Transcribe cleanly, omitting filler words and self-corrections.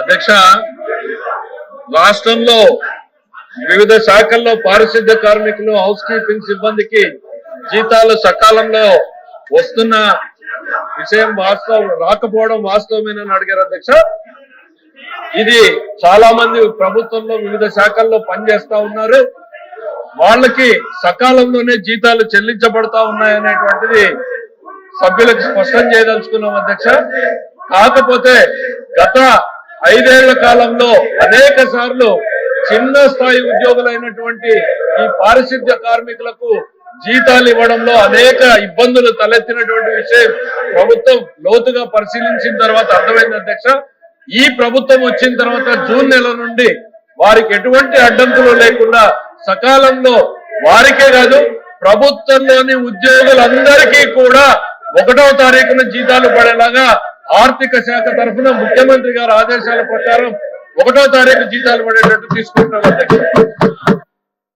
అధ్యక్ష, రాష్ట్రంలో వివిధ శాఖల్లో పారిశుద్ధ్య కార్మికులు, హౌస్ కీపింగ్ సిబ్బందికి జీతాలు సకాలంలో వస్తున్న విషయం రాకపోవడం వాస్తవమేనని అడిగారు అధ్యక్ష. ఇది చాలా మంది ప్రభుత్వంలో వివిధ శాఖల్లో పనిచేస్తా ఉన్నారు, వాళ్ళకి సకాలంలోనే జీతాలు చెల్లించబడతా ఉన్నాయనేటువంటిది సభ్యులకు స్పష్టం చేయదలుచుకున్నాం అధ్యక్ష. కాకపోతే గత 5 ఏళ్ల కాలంలో అనేక సార్లు చిన్న స్థాయి ఉద్యోగులైనటువంటి ఈ పారిశుద్ధ్య కార్మికులకు జీతాలు ఇవ్వడంలో అనేక ఇబ్బందులు తలెత్తినటువంటి విషయం ప్రభుత్వం లోతుగా పరిశీలించిన తర్వాత అర్థమైంది అధ్యక్ష. ఈ ప్రభుత్వం వచ్చిన తర్వాత జూన్ నెల నుండి వారికి ఎటువంటి అడ్డంకులు లేకుండా సకాలంలో వారికే కాదు ప్రభుత్వంలోని ఉద్యోగులందరికీ కూడా 1వ తారీఖున జీతాలు పడేలాగా ఆర్థిక శాఖ తరఫున ముఖ్యమంత్రి గారి ఆదేశాల ప్రకారం 1వ తారీఖు జీతాలు పడేటట్టు తీసుకుంటున్నాం అధ్యక్ష.